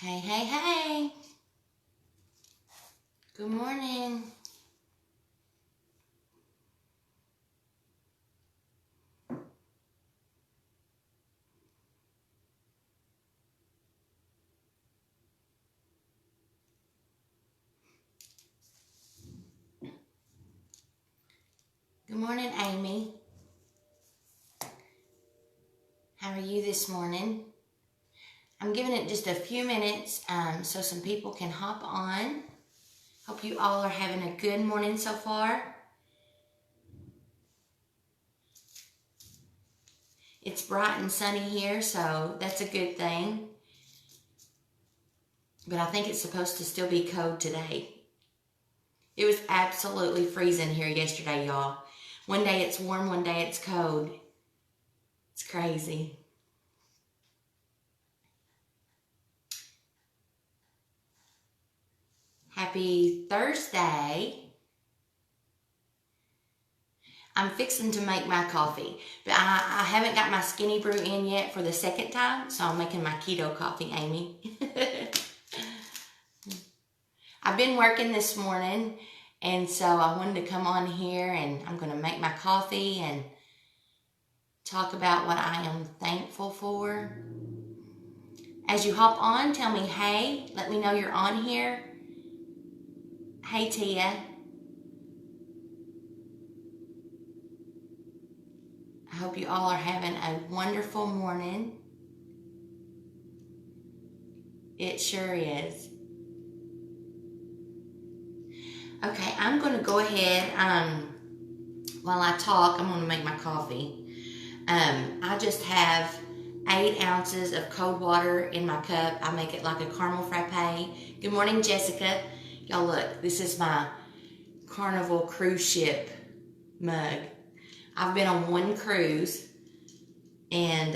Hey, hey, hey. Good morning. Good morning, Amy. How are you this morning? I'm giving it just a few minutes so some people can hop on. Hope you all are having a good morning so far. It's bright and sunny here, so that's a good thing. But I think it's supposed to still be cold today. It was absolutely freezing here yesterday, y'all. One day it's warm, one day it's cold. It's crazy. Happy Thursday. I'm fixing to make my coffee, but I haven't got my skinny brew in yet for the second time, so I'm making my keto coffee, Amy. I've been working this morning, and so I wanted to come on here, and I'm going to make my coffee and talk about what I am thankful for. As you hop on, tell me hey. Let me know you're on here. Hey, Tia. I hope you all are having a wonderful morning. It sure is. Okay, I'm going to go ahead, while I talk, I'm going to make my coffee. I just have 8 ounces of cold water in my cup. I make it like a caramel frappe. Good morning, Jessica. Y'all look, this is my Carnival cruise ship mug. I've been on one cruise, and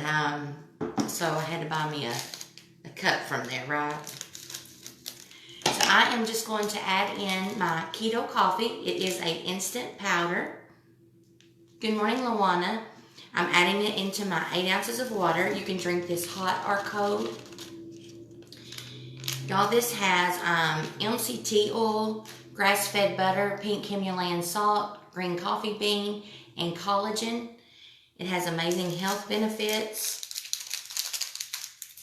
so I had to buy me a cup from there, right? So I am just going to add in my keto coffee. It is an instant powder. Good morning, Luana. I'm adding it into my 8 ounces of water. You can drink this hot or cold. Y'all, this has MCT oil, grass-fed butter, pink Himalayan salt, green coffee bean, and collagen. It has amazing health benefits.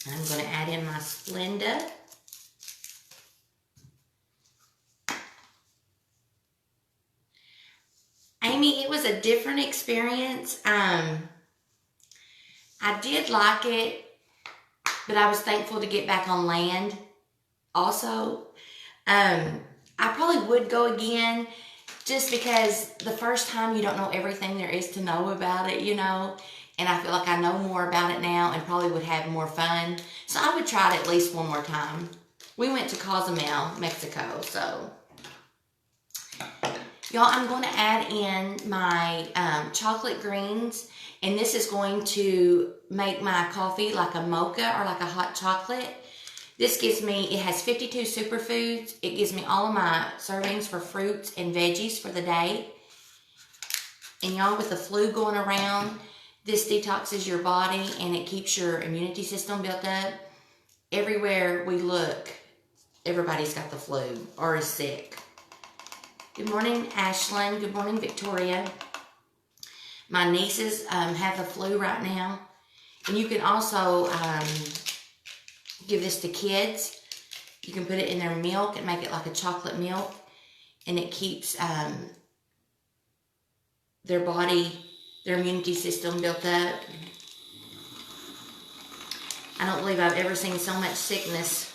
I'm going to add in my Splenda. Amy, it was a different experience. I did like it, but I was thankful to get back on land also. I probably would go again, just because the first time you don't know everything there is to know about it, you know, and I feel like I know more about it now and probably would have more fun. So I would try it at least one more time. We went to Cozumel, Mexico, so. Y'all, I'm going to add in my chocolate greens, and this is going to make my coffee like a mocha or like a hot chocolate. This gives me, it has 52 superfoods. It gives me all of my servings for fruits and veggies for the day. And y'all, with the flu going around, this detoxes your body and it keeps your immunity system built up. Everywhere we look, everybody's got the flu or is sick. Good morning, Ashlyn. Good morning, Victoria. My nieces have the flu right now. And you can also give this to kids. You can put it in their milk and make it like a chocolate milk. And it keeps their body, their immunity system built up. I don't believe I've ever seen so much sickness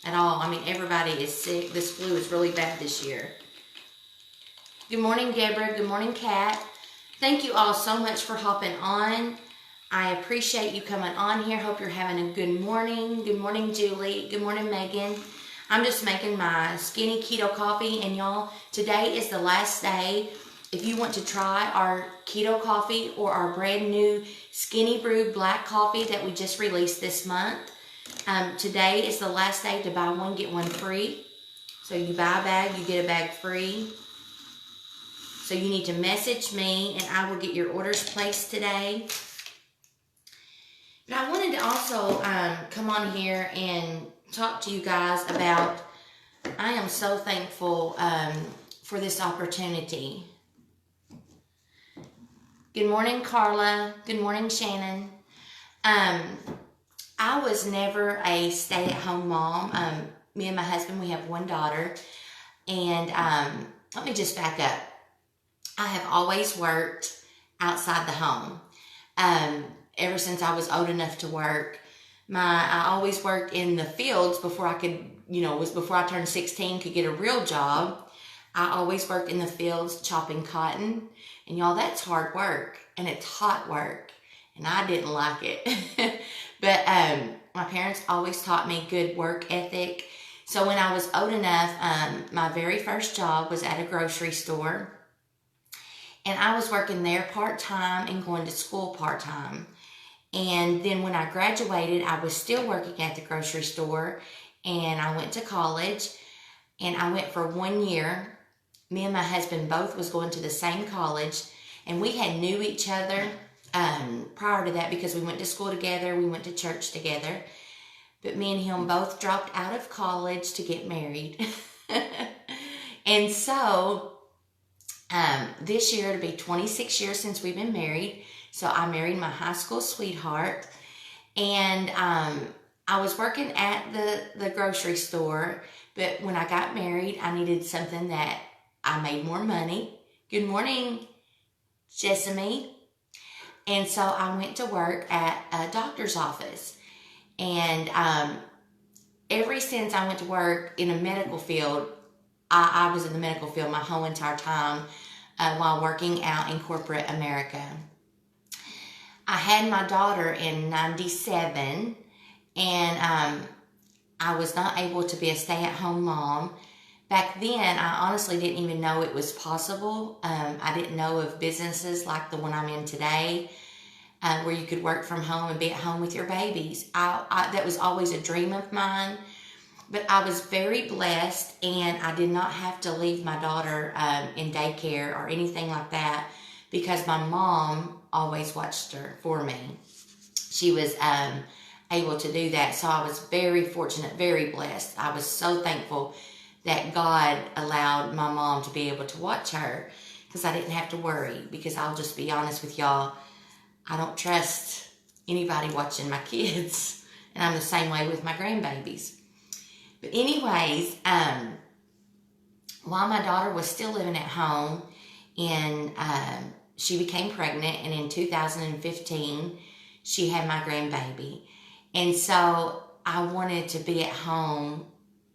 at all. I mean, everybody is sick. This flu is really bad this year. Good morning, Deborah. Good morning, Kat. Thank you all so much for hopping on. I appreciate you coming on here. Hope you're having a good morning. Good morning, Julie. Good morning, Megan. I'm just making my skinny keto coffee, and y'all, today is the last day. If you want to try our keto coffee or our brand new skinny brew black coffee that we just released this month, today is the last day to buy one, get one free. So you buy a bag, you get a bag free. So you need to message me and I will get your orders placed today. But I wanted to also come on here and talk to you guys about, I am so thankful for this opportunity. Good morning, Carla. Good morning, Shannon. I was never a stay-at-home mom. Me and my husband, we have one daughter. And let me just back up. I have always worked outside the home. Ever since I was old enough to work. I always worked in the fields before I could, before I turned 16, could get a real job. I always worked in the fields chopping cotton. And y'all, that's hard work. And it's hot work. And I didn't like it. But my parents always taught me good work ethic. So when I was old enough, my very first job was at a grocery store. And I was working there part-time and going to school part-time. And then when I graduated, I was still working at the grocery store. And I went to college. And I went for 1 year. Me and my husband both was going to the same college. And we had knew each other prior to that because we went to school together. We went to church together. But me and him both dropped out of college to get married. And so this year it'll be 26 years since we've been married. So I married my high school sweetheart. And I was working at the grocery store. But when I got married, I needed something that I made more money. Good morning, Jessamy. And so I went to work at a doctor's office. And ever since I went to work in a medical field, I was in the medical field my whole entire time while working out in corporate America. I had my daughter in 97, and I was not able to be a stay-at-home mom. Back then, I honestly didn't even know it was possible. I didn't know of businesses like the one I'm in today, where you could work from home and be at home with your babies. That was always a dream of mine. But I was very blessed, and I did not have to leave my daughter in daycare or anything like that because my mom always watched her for me. She was able to do that. So I was very fortunate, very blessed. I was so thankful that God allowed my mom to be able to watch her because I didn't have to worry. Because I'll just be honest with y'all, I don't trust anybody watching my kids. And I'm the same way with my grandbabies. But anyways, while my daughter was still living at home, and she became pregnant, and in 2015, she had my grandbaby. And so I wanted to be at home.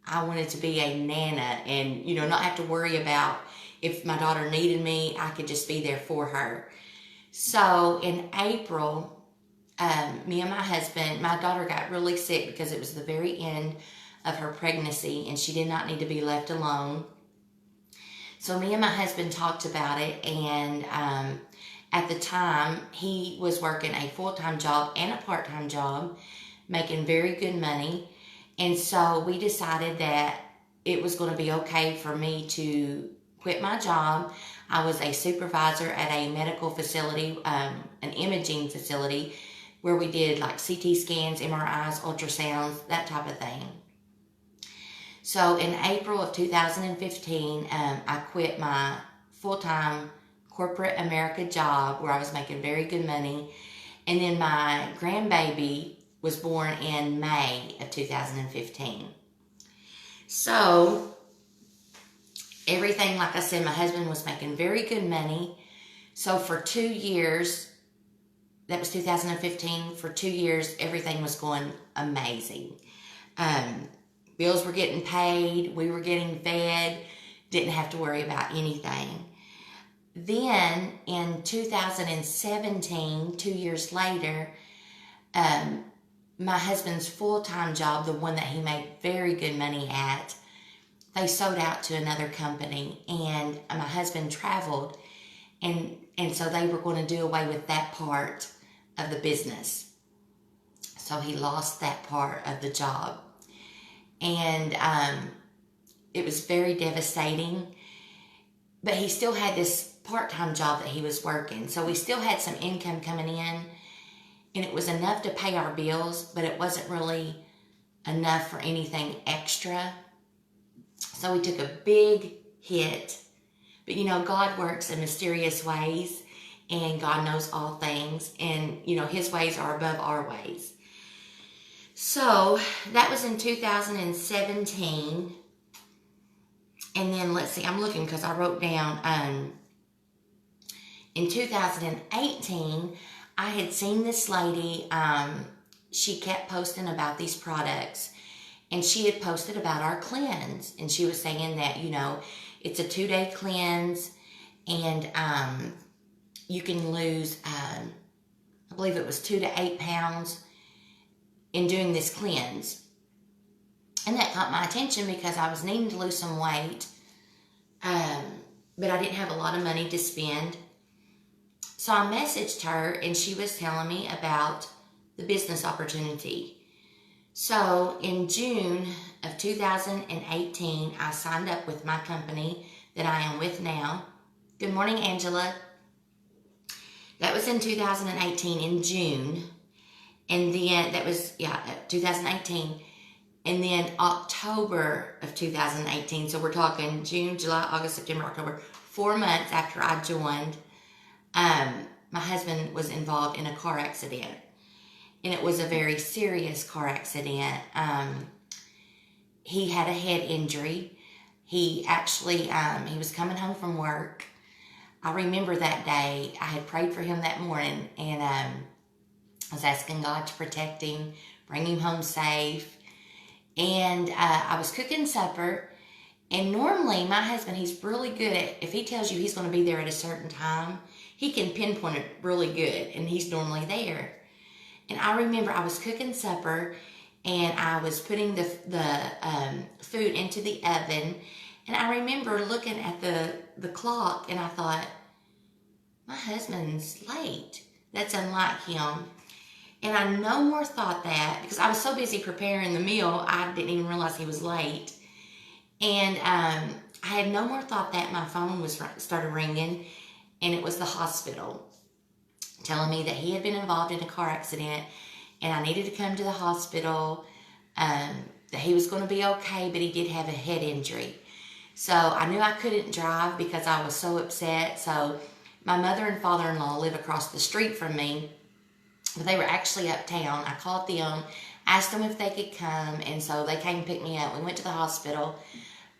I wanted to be a nana and, not have to worry about if my daughter needed me, I could just be there for her. So in April, me and my husband, my daughter got really sick because it was the very end of her pregnancy and she did not need to be left alone. So me and my husband talked about it, and at the time, he was working a full-time job and a part-time job, making very good money. And so we decided that it was going to be okay for me to quit my job. I was a supervisor at a medical facility, an imaging facility, where we did like CT scans, MRIs, ultrasounds, that type of thing. So in April of 2015, I quit my full-time corporate America job where I was making very good money. And then my grandbaby was born in May of 2015. So everything, like I said, my husband was making very good money. So for 2 years, that was 2015, for 2 years, everything was going amazing. Bills were getting paid, we were getting fed, didn't have to worry about anything. Then in 2017, 2 years later, my husband's full-time job, the one that he made very good money at, they sold out to another company, and my husband traveled, and so they were going to do away with that part of the business. So he lost that part of the job. And it was very devastating, but he still had this part-time job that he was working. So we still had some income coming in, and it was enough to pay our bills, but it wasn't really enough for anything extra. So we took a big hit. But you know, God works in mysterious ways, and God knows all things, and you know, his ways are above our ways. So that was in 2017. And then let's see, I'm looking because I wrote down in 2018, I had seen this lady, she kept posting about these products, and she had posted about our cleanse, and she was saying that, you know, it's a 2-day cleanse, and you can lose, I believe it was 2 to 8 pounds in doing this cleanse. And that caught my attention because I was needing to lose some weight, but I didn't have a lot of money to spend. So I messaged her, and she was telling me about the business opportunity. So in June of 2018, I signed up with my company that I am with now. Good morning, Angela. That was in 2018 in June. And then that was, 2018. And then October of 2018, so we're talking June, July, August, September, October, 4 months after I joined, my husband was involved in a car accident. And it was a very serious car accident. He had a head injury. He actually, he was coming home from work. I remember that day, I had prayed for him that morning, and I was asking God to protect him, bring him home safe. And I was cooking supper, and normally my husband, he's really good at, if he tells you he's going to be there at a certain time, he can pinpoint it really good, and he's normally there. And I remember I was cooking supper, and I was putting the food into the oven, and I remember looking at the clock, and I thought, my husband's late. That's unlike him. And I no more thought that, because I was so busy preparing the meal, I didn't even realize he was late. And I had no more thought that my phone started ringing, and it was the hospital telling me that he had been involved in a car accident, and I needed to come to the hospital, that he was going to be okay, but he did have a head injury. So I knew I couldn't drive because I was so upset. So my mother and father-in-law live across the street from me, but they were actually uptown. I called them, asked them if they could come, and so they came and picked me up. We went to the hospital.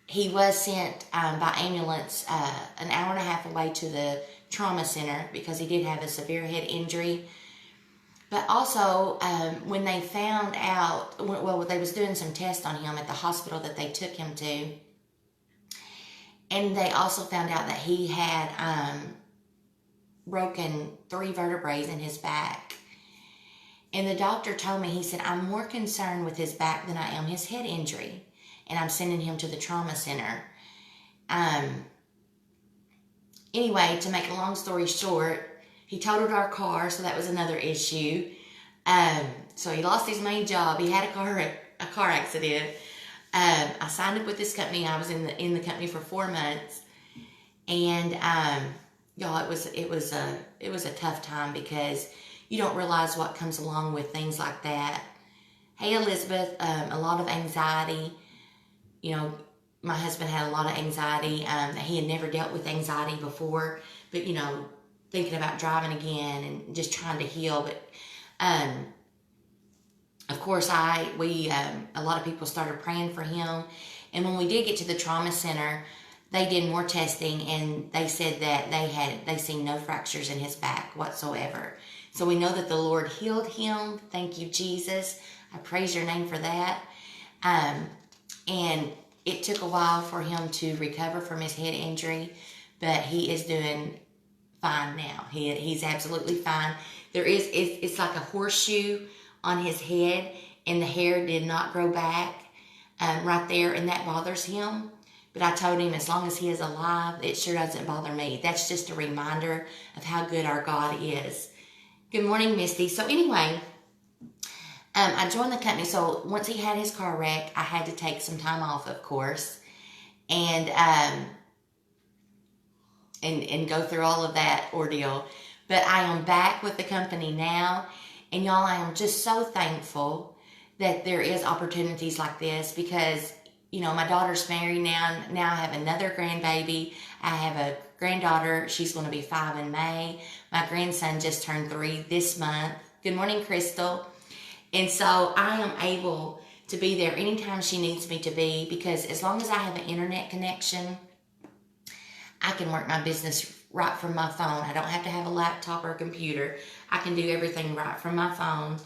He was sent by ambulance an hour and a half away to the trauma center because he did have a severe head injury. But also, when they found out, well, they was doing some tests on him at the hospital that they took him to, and they also found out that he had broken 3 vertebrae in his back. And the doctor told me, he said, I'm more concerned with his back than I am his head injury. And I'm sending him to the trauma center. Anyway, to make a long story short, he totaled our car, so that was another issue. So he lost his main job. He had a car accident. I signed up with this company. I was in the company for 4 months. And y'all, it was a tough time because you don't realize what comes along with things like that. Hey, Elizabeth, a lot of anxiety. You know, my husband had a lot of anxiety. He had never dealt with anxiety before, but, you know, thinking about driving again and just trying to heal. But, of course, a lot of people started praying for him. And when we did get to the trauma center, they did more testing, and they said that they seen no fractures in his back whatsoever. So we know that the Lord healed him. Thank you, Jesus. I praise your name for that. And it took a while for him to recover from his head injury, but he is doing fine now. He's absolutely fine. It's like a horseshoe on his head, and the hair did not grow back right there, and that bothers him. But I told him, as long as he is alive, it sure doesn't bother me. That's just a reminder of how good our God is. Good morning, Misty. So anyway, I joined the company. So once he had his car wreck, I had to take some time off, of course, and go through all of that ordeal. But I am back with the company now, and y'all, I am just so thankful that there is opportunities like this, because my daughter's married now. Now I have another grandbaby. I have a granddaughter. She's going to be 5 in May. My grandson just turned 3 this month. Good morning, Crystal. And so I am able to be there anytime she needs me to be, because as long as I have an internet connection, I can work my business right from my phone. I don't have to have a laptop or a computer. I can do everything right from my phone.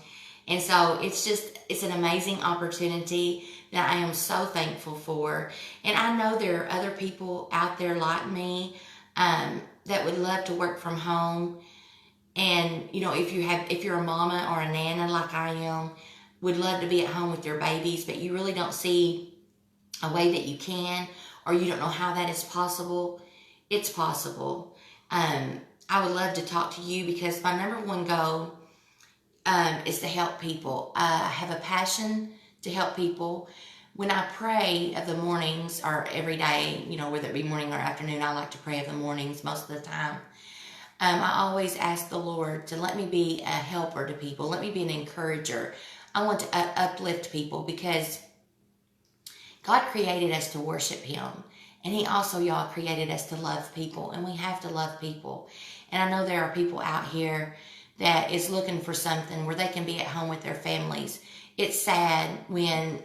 And so it's an amazing opportunity that I am so thankful for. And I know there are other people out there like me that would love to work from home. And, if you're a mama or a nana like I am, would love to be at home with your babies, but you really don't see a way that you can, or you don't know how that is possible. It's possible. I would love to talk to you, because my number one goal is to help people. I have a passion to help people. When I pray of the mornings, or every day, whether it be morning or afternoon, I like to pray of the mornings most of the time. I always ask the Lord to let me be a helper to people. Let me be an encourager. I want to uplift people, because God created us to worship Him. And He also, y'all, created us to love people. And we have to love people. And I know there are people out here that is looking for something where they can be at home with their families. It's sad when,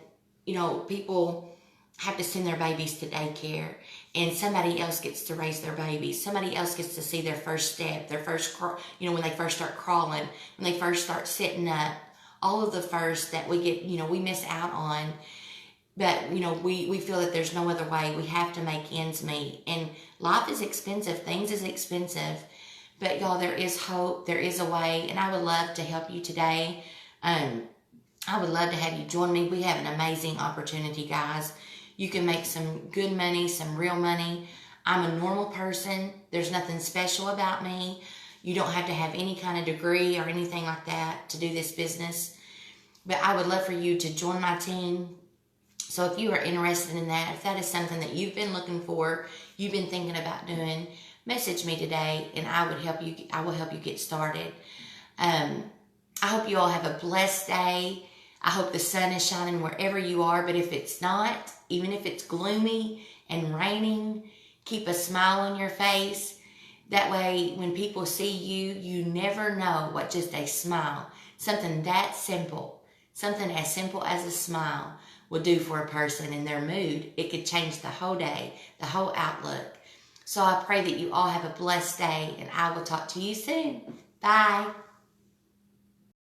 people have to send their babies to daycare, and somebody else gets to raise their babies. Somebody else gets to see their first step, their first, when they first start crawling, when they first start sitting up. All of the first that we get, we miss out on. But, we feel that there's no other way. We have to make ends meet. And life is expensive. Things is expensive. But, y'all, there is hope. There is a way. And I would love to help you today. I would love to have you join me. We have an amazing opportunity, guys. You can make some good money, some real money. I'm a normal person. There's nothing special about me. You don't have to have any kind of degree or anything like that to do this business. But I would love for you to join my team. So if you are interested in that, if that is something that you've been looking for, you've been thinking about doing, message me today, and I will help you get started. I hope you all have a blessed day. I hope the sun is shining wherever you are, but if it's not, even if it's gloomy and raining, keep a smile on your face. That way, when people see you, you never know what just a smile, something that simple, something as simple as a smile will do for a person in their mood. It could change the whole day, the whole outlook. So I pray that you all have a blessed day, and I will talk to you soon. Bye.